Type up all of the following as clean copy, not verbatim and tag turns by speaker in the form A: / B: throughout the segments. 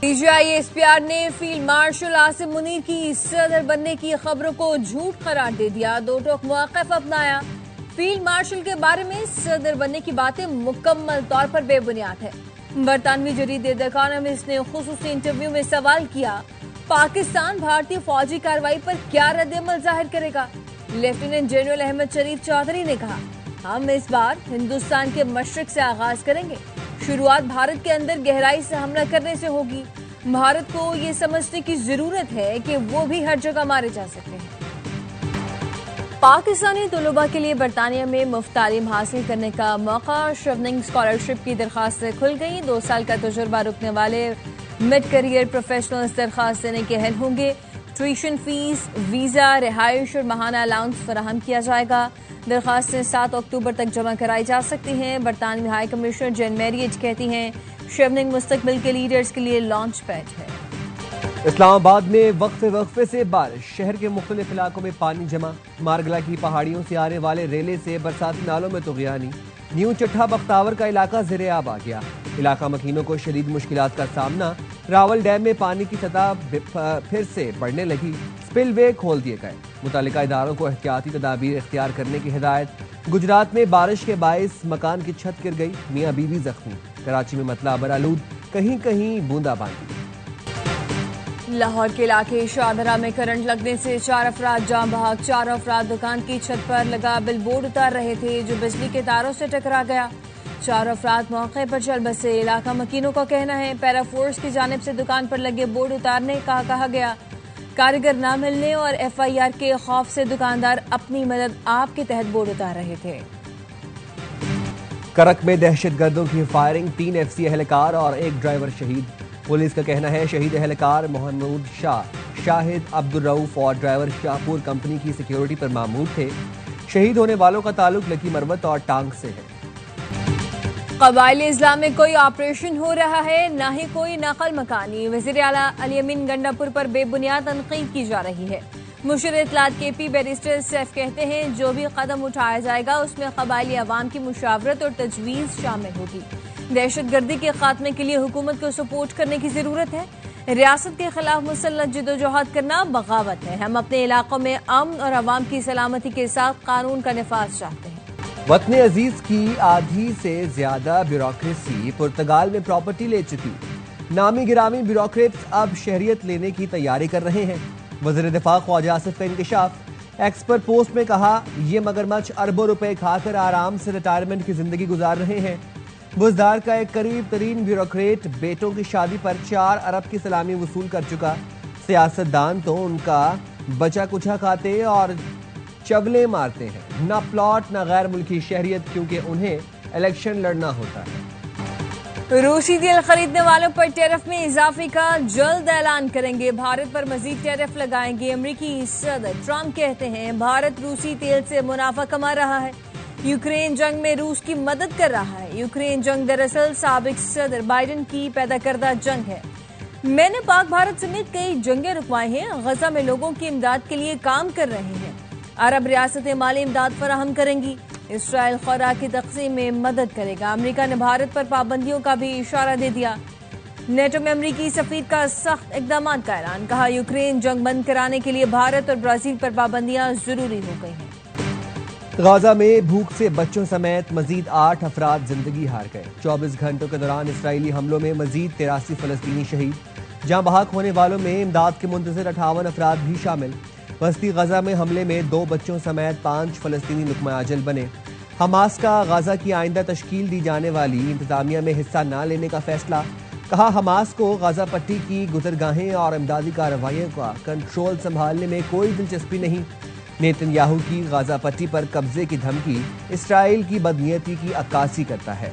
A: DGI-SPR نے field marshal Asim Munir کی صدر بننے کی خبروں کو جھوٹ قرار دے دیا، دو ٹوک موقف اپنایا۔ فیلڈ مارشل کے بارے میں صدر بننے کی باتیں مکمل طور پر بے بنیاد ہے۔ برطانوی جریدے دی اکانومسٹ نے خصوصی انٹرویو میں سوال کیا، پاکستان بھارتی فوجی کارروائی پر کیا رد عمل ظاہر کرے گا؟ لیفٹیننٹ جنرل احمد شریف چودھری نے کہا، ہم اس بار ہندوستان کے مشرق سے آغاز کریں گے۔ شروعات بھارت کے اندر گہرائی سے حملہ کرنے سے ہوگی۔ بھارت کو یہ سمجھنے کی ضرورت ہے کہ وہ بھی ہر جگہ مارے جا سکتے ہیں۔ پاکستانی طلباء کے لیے برطانیہ میں مفت تعلیم حاصل کرنے کا موقع، شیوننگ اسکالرشپ کی درخواستیں کھل گئی۔ 2 سال کا تجربہ رکھنے والے مڈ کیریئر پروفیشنلز درخواست دینے کے اہل ہوں گے۔ ٹیوشن فیس، ویزا، رہائش اور ماہانہ الاؤنس فراہم کیا جائے گا۔ درخواستیں 7 اکتوبر تک جمع کرائی جا سکتی ہیں۔ برطانوی ہائی کمشنر جین میریٹ کہتی ہیں، شیوننگ مستقبل کے لیڈرز کے لیے لانچ پیڈ ہے۔
B: اسلام آباد میں وقفے سے بارش، شہر کے مختلف علاقوں میں پانی جمع، مارگلا کی پہاڑیوں سے آنے والے ریلے سے برساتی نالوں میں طغیانی، نیو چٹھا بختاور کا علاقہ زیر آب آ گیا۔ علاقہ مکینوں کو شدید مشکلات کا سامنا، راول ڈیم میں پانی کی سطح پھر سے بڑھنے لگی، سپل وے کھول دیے گئے، متعلقہ اداروں کو احتیاطی تدابیر اختیار کرنے کی ہدایت۔ گجرات میں بارش کے باعث مکان کی چھت گر گئی، میاں بیوی زخمی، کراچی میں مطلع ابرآلود، کہیں کہیں بوندا باندی۔
A: لاہور کے علاقے شاہدرہ میں کرنٹ لگنے سے 4 افراد جاں بحق، 4 افراد دکان کی چھت پر لگا بل بورڈ اتار رہے تھے جو بجلی کے تاروں سے ٹکرا گیا۔ 4 افراد موقع پر چل بسے۔ علاقہ مکینوں کا کہنا ہے پیرا فورس کی جانب سے دکان پر لگے بورڈ اتارنے کا کہا گیا۔ کاریگر نہ ملنے اور FIR کے خوف سے دکاندار اپنی مدد آپ کے تحت بورڈ اتار رہے تھے۔
B: کرک میں دہشت گردوں کی فائرنگ، 3 FC اہلکار اور 1 ڈرائیور شہید۔ پولیس کا کہنا ہے شہید اہلکار محمود شاہ، شاہد عبدالرؤف اور ڈرائیور شاہپور کمپنی کی سیکیورٹی پر مامور تھے۔ شہید ہونے والوں کا تعلق لکی مروت اور ٹانگ سے ہے۔
A: قبائل اسلام میں کوئی آپریشن ہو رہا ہے، نہ ہی کوئی نقل مکانی۔ وزیر اعلیٰ علی امین گنڈا پور پر بے بنیاد تنقید کی جا رہی ہے۔ مشیر اطلاعات KP بیرسٹر سیف کہتے ہیں جو بھی قدم اٹھایا جائے گا اس میں قبائلی عوام کی مشاورت اور تجویز شامل ہوگی۔ دہشت گردی کے خاتمے کے لیے حکومت کو سپورٹ کرنے کی ضرورت ہے۔ ریاست کے خلاف مسلح جدوجہد کرنا بغاوت ہے۔ ہم اپنے علاقوں میں امن اور عوام کی سلامتی کے ساتھ قانون کا نفاذ چاہتے ہیں۔
B: وطن عزیز کی آدھی سے زیادہ بیوروکریسی پرتگال میں پراپرٹی لے چکی۔ نامی گرامی بیوروکریٹس اب شہریت لینے کی تیاری کر رہے ہیں۔ وزیر دفاع خواجہ آصف کا انکشاف، ایکس پر پوسٹ میں کہا یہ مگرمچھ اربوں روپے کھا کر آرام سے ریٹائرمنٹ کی زندگی گزار رہے ہیں۔ بزدار کا ایک قریب ترین بیوروکریٹ بیٹوں کی شادی پر 4 ارب کی سلامی وصول کر چکا۔ سیاستدان تو ان کا بچا کچھا کھاتے اور چولے مارتے ہیں، نہ پلاٹ نہ غیر ملکی شہریت، کیونکہ انہیں الیکشن لڑنا ہوتا ہے۔
A: روسی تیل خریدنے والوں پر ٹیرف میں اضافے کا جلد اعلان کریں گے، بھارت پر مزید ٹیرف لگائیں گے۔ امریکی صدر ٹرمپ کہتے ہیں بھارت روسی تیل سے منافع کما رہا ہے، یوکرین جنگ میں روس کی مدد کر رہا ہے۔ یوکرین جنگ دراصل سابق صدر بائیڈن کی پیدا کردہ جنگ ہے۔ میں نے پاک بھارت سمیت کئی جنگیں رکوائی ہیں، غزہ میں لوگوں کی امداد کے لیے کام کر رہے ہیں۔ عرب ریاستیں مالی امداد فراہم کریں گی، اسرائیل خوراک کی تقسیم میں مدد کرے گا۔ امریکہ نے بھارت پر پابندیوں کا بھی اشارہ دے دیا۔ نیٹو میں امریکی سفیر کا سخت اقدامات کا اعلان، کہا یوکرین جنگ بند کرانے کے لیے بھارت اور برازیل پر پابندیاں ضروری ہو گئی ہیں۔
B: غزہ میں بھوک سے بچوں سمیت مزید 8 افراد زندگی ہار گئے۔ 24 گھنٹوں کے دوران اسرائیلی حملوں میں مزید 83 فلسطینی شہید، جاں بحق ہونے والوں میں امداد کے منتظر 58 افراد بھی شامل۔ وسطی غزہ میں حملے میں 2 بچوں سمیت 5 فلسطینی لقمہ اجل بنے۔ حماس کا غزہ کی آئندہ تشکیل دی جانے والی انتظامیہ میں حصہ نہ لینے کا فیصلہ، کہا حماس کو غزہ پٹی کی گزرگاہیں اور امدادی کارروائیوں کا کنٹرول سنبھالنے میں کوئی دلچسپی نہیں۔ نیتن یاہو کی غزہ پٹی پر قبضے کی دھمکی اسرائیل کی بدنیتی کی عکاسی کرتا ہے۔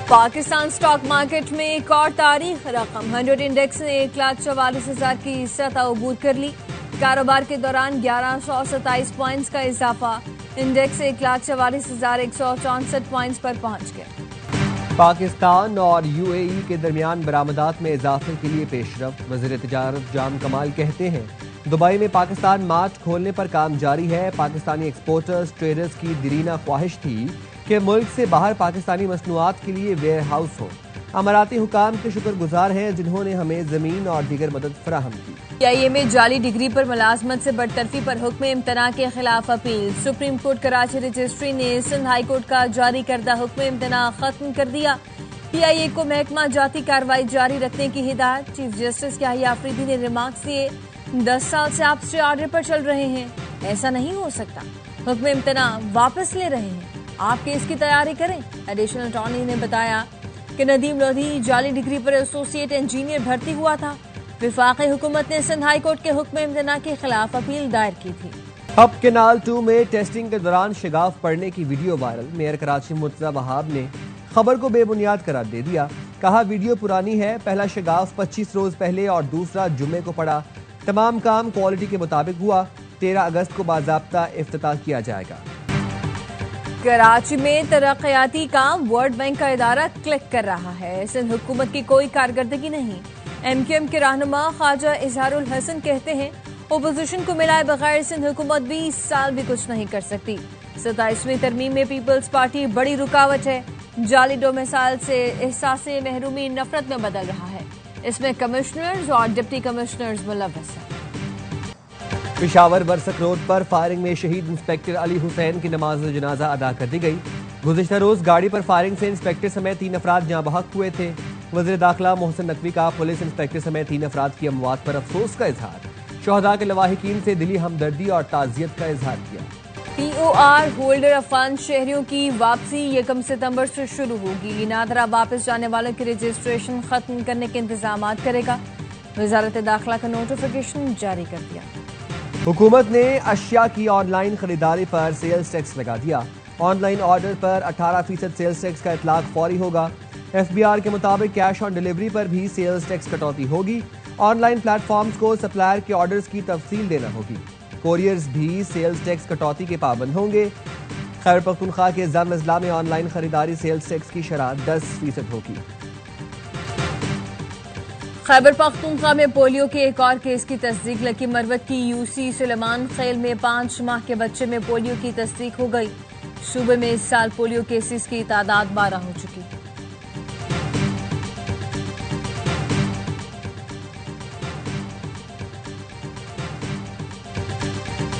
A: پاکستان سٹاک مارکیٹ میں ایک اور تاریخ رقم، 100 انڈیکس نے 1,44,000 کی سطح عبور کر لی۔ کاروبار کے دوران 1127 پوائنٹس کا اضافہ، انڈیکس 1,44,164 پوائنٹس پر پہنچ گیا۔
B: پاکستان اور UAE کے درمیان برآمدات میں اضافے کے لیے پیش رفت، وزیر تجارت جام کمال کہتے ہیں دبئی میں پاکستان مارٹ کھولنے پر کام جاری ہے۔ پاکستانی ایکسپورٹرز ٹریڈرز کی دیرینہ خواہش تھی کہ ملک سے باہر پاکستانی مصنوعات کے لیے ویئر ہاؤس ہو۔ اماراتی حکام کے شکر گزار ہیں جنہوں نے ہمیں زمین اور دیگر مدد فراہم کی۔
A: PIA میں جعلی ڈگری پر ملازمت سے برطرفی پر حکم امتناع کے خلاف appeal. Supreme court Karachi registry نے سندھ ہائی کورٹ کا جاری کردہ حکم امتناع ختم کر دیا۔ PIA کو محکمہ جاتی کارروائی جاری رکھنے کی ہدایت۔ چیف جسٹس یحییٰ آفریدی نے ریمارکس دیے، 10 سال سے آپ اسٹے آرڈر پر چل رہے ہیں، ایسا نہیں ہو سکتا، حکم امتناع واپس لے رہے ہیں، آپ کیس کی تیاری کریں۔ ایڈیشنل اٹارنی نے بتایا کہ ندیم لودھی جعلی ڈگری پر ایسوسیٹ انجینئر بھرتی ہوا تھا۔ وفاقی حکومت نے سندھ ہائی کورٹ کے حکم امتناع کے خلاف اپیل دائر کی تھی۔
B: اب کینال 2 میں ٹیسٹنگ کے دوران شگاف پڑنے کی video viral. Mayor Karachi Murtaza Wahab نے خبر کو بے بنیاد قرار دے دیا، کہا ویڈیو پرانی ہے، پہلا شگاف 25 روز پہلے اور دوسرا جمعے کو پڑا، تمام کام کوالٹی کے مطابق ہوا، 13 اگست کو باضابطہ افتتاح کیا جائے گا۔
A: کراچی میں ترقیاتی کام ورلڈ بینک کا ادارہ کلک کر رہا ہے، سندھ حکومت کی کوئی کارکردگی نہیں۔ MQM کے رہنما خواجہ اظہار الحسن کہتے ہیں اپوزیشن کو ملائے بغیر سندھ حکومت 20 سال بھی کچھ نہیں کر سکتی۔ 27ویں ترمیم میں پیپلز پارٹی بڑی رکاوٹ ہے، جعلی ڈومیسائل سے احساس محرومی نفرت میں بدل رہا ہے، اس میں کمشنرز اور ڈپٹی کمشنرز ملوث ہیں۔
B: پشاور ورسک روڈ پر فائرنگ میں شہید انسپکٹر علی حسین کی نماز جنازہ ادا کر دی گئی۔ گزشتہ روز گاڑی پر فائرنگ سے انسپکٹر سمیت 3 افراد جاں بحق ہوئے تھے۔ وزیر داخلہ محسن نقوی کا پولیس انسپکٹر سمیت 3 افراد کی اموات پر افسوس کا اظہار، شہداء کے لواحقین سے دلی ہمدردی اور تعزیت کا اظہار کیا۔
A: POR ہولڈر فنڈ شہریوں کی واپسی 1 ستمبر سے شروع ہوگی۔ نادرا واپس جانے والوں کی رجسٹریشن ختم کرنے کے انتظامات کرے گا، وزارت داخلہ کا نوٹیفیکیشن جاری کر دیا۔
B: حکومت نے اشیاء کی آن لائن خریداری پر سیلز ٹیکس لگا دیا، آن لائن آرڈر پر 18% سیلز ٹیکس کا اطلاق فوری ہوگا۔ FBR کے مطابق کیش آن ڈیلیوری پر بھی سیلز ٹیکس کٹوتی ہوگی۔ آن لائن پلیٹ فارمز کو سپلائر کے آرڈرز کی تفصیل دینا ہوگی، کوریئرز بھی سیلز ٹیکس کٹوتی کے پابند ہوں گے۔ خیبر پختونخوا کے ضم اضلاع میں آن لائن خریداری سیلز ٹیکس کی شرح 10% ہوگی۔
A: خیبر پختونخوا میں پولیو کے ایک اور کیس کی تصدیق۔ لکی مروت کی UC سلیمان خیل میں 5 ماہ کے بچے میں پولیو کی تصدیق ہو گئی۔ صوبے میں اس سال پولیو کیسز کی تعداد 12 ہو چکی۔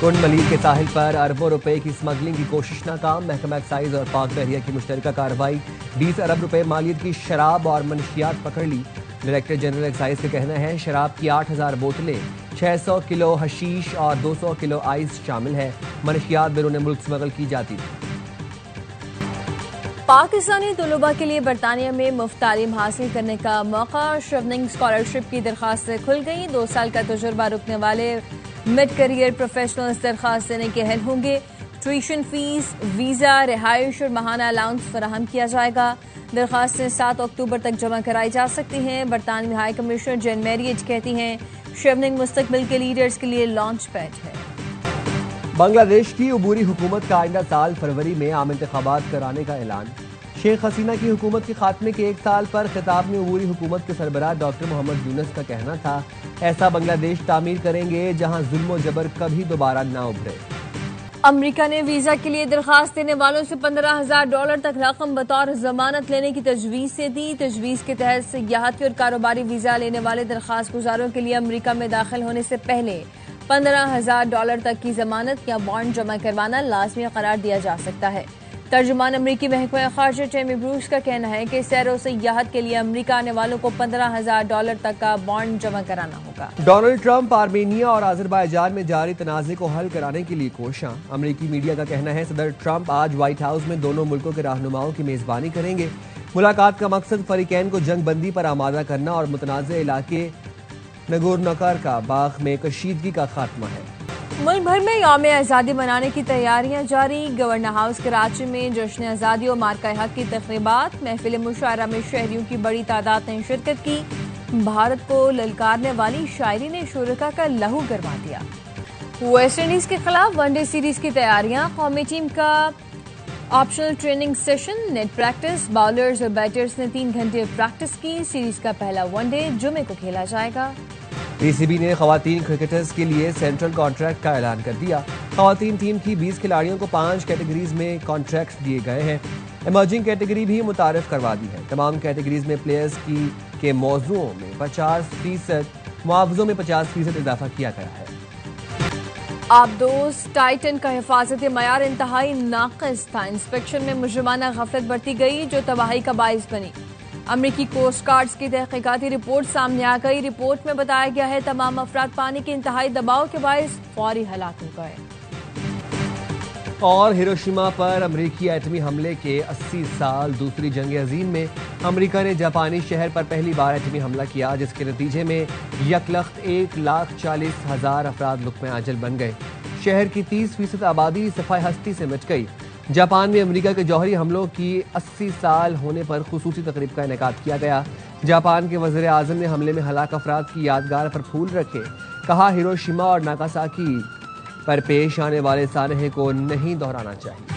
B: کنڈ ملیر کے ساحل پر اربوں روپے کی اسمگلنگ کی کوشش ناکام، محکمہ ایکسائز اور پاک بحریہ کی مشترکہ کارروائی، 20 ارب روپے مالیت کی شراب اور منشیات پکڑ لی۔ ڈائریکٹر جنرل ایکسائز کا کہنا ہے شراب کی 8000 بوتلیں، 600 کلو حشیش اور 200 کلو آئس شامل ہے، منشیات بیرون ملک اسمگل کی جاتی تھی۔
A: پاکستانی طلباء کے لیے برطانیہ میں مفت تعلیم حاصل کرنے کا موقع، شیوننگ اسکالرشپ کی درخواستیں کھل گئی۔ 2 سال کا تجربہ رکھنے والے مڈ کیریئر پروفیشنلز درخواست دینے کے اہل ہوں گے۔ ٹیوشن فیس، ویزا، رہائش اور ماہانہ الاؤنس فراہم کیا جائے گا۔ درخواستیں 7 اکتوبر تک جمع کرائی جا سکتی ہیں۔ برطانوی ہائی کمشنر جین میریٹ کہتی ہیں شیوننگ مستقبل کے لیڈرز کے لیے لانچ پیڈ ہے۔
B: بنگلہ دیش کی عبوری حکومت کا آئندہ سال فروری میں عام انتخابات کرانے کا اعلان۔ شیخ حسینہ کی حکومت کے خاتمے کے 1 سال پر خطاب میں عبوری حکومت کے سربراہ ڈاکٹر محمد یونس کا کہنا تھا ایسا بنگلہ دیش تعمیر کریں گے جہاں ظلم و جبر کبھی دوبارہ نہ ابھرے۔
A: امریکہ نے ویزا کے لیے درخواست دینے والوں سے $15,000 تک رقم بطور ضمانت لینے کی تجویز سے دی۔ تجویز کے تحت سیاحتی اور کاروباری ویزا لینے والے درخواست گزاروں کے لیے امریکہ میں داخل ہونے سے پہلے $15,000 تک کی ضمانت یا بانڈ جمع کروانا لازمی قرار دیا جا سکتا ہے۔ ترجمان امریکی محکمہ خارجہ ٹیمی بروس کا کہنا ہے کہ سیر و سیاحت کے لیے امریکہ آنے والوں کو $15,000 تک کا بانڈ جمع کرانا ہوگا۔
B: ڈونلڈ ٹرمپ آرمینیا اور آذربائیجان میں جاری تنازع کو حل کرانے کے لیے کوشاں۔ امریکی میڈیا کا کہنا ہے صدر ٹرمپ آج وائٹ ہاؤس میں دونوں ملکوں کے رہنماؤں کی میزبانی کریں گے۔ ملاقات کا مقصد فریقین کو جنگ بندی پر آمادہ کرنا اور متنازع علاقے نگورنو کاراباخ میں کشیدگی کا خاتمہ ہے۔
A: ملک بھر میں یوم آزادی منانے کی تیاریاں جاری۔ گورنر ہاؤس کراچی میں جشن آزادی و مارکہ حق کی تقریبات، محفل مشاعرہ میں شہریوں کی بڑی تعداد نے شرکت کی۔ بھارت کو للکارنے والی شاعری نے شرکاء کا لہو گرما دیا۔ ویسٹ انڈیز کے خلاف ون ڈے سیریز کی تیاریاں، قومی ٹیم کا optional training session, net practice, bowlers اور بیٹرز نے 3 گھنٹے پریکٹس کی۔ سیریز کا پہلا ون ڈے جمعے کو کھیلا جائے گا۔
B: PCB نے خواتین کرکٹرز کے لیے سینٹرل کانٹریکٹ کا اعلان کر دیا۔ خواتین ٹیم کی 20 کھلاڑیوں کو 5 کیٹیگریز میں کانٹریکٹس دیے گئے ہیں۔ ایمرجنگ کیٹیگری بھی متعارف کروا دی ہے۔ تمام کیٹیگریز میں پلیئرز کے موضوعوں میں 50% معاوضوں میں 50% اضافہ کیا گیا ہے۔
A: آبدوز ٹائٹن کا حفاظتی معیار انتہائی ناقص تھا۔ انسپیکشن میں مجرمانہ غفلت برتی گئی جو تباہی کا باعث بنی۔ امریکی کوسٹ گارڈز کی تحقیقاتی رپورٹ سامنے آ گئی۔ رپورٹ میں بتایا گیا ہے تمام افراد پانی کے انتہائی دباؤ کے باعث فوری ہلاک ہو گئے۔
B: اور ہیروشیما پر امریکی ایٹمی حملے کے 80 سال۔ دوسری جنگ عظیم میں امریکہ نے جاپانی شہر پر پہلی بار ایٹمی حملہ کیا، جس کے نتیجے میں یکلخت 1,40,000 افراد لقمہ اجل بن گئے۔ شہر کی 30% آبادی صفحہ ہستی سے مٹ گئی۔ جاپان میں امریکہ کے جوہری حملوں کی 80 سال ہونے پر خصوصی تقریب کا انعقاد کیا گیا۔ جاپان کے وزیر اعظم نے حملے میں ہلاک افراد کی یادگار پر پھول رکھے۔ کہا ہیروشیما اور ناگاساکی پر پیش آنے والے سانحے کو نہیں دہرانا چاہیے۔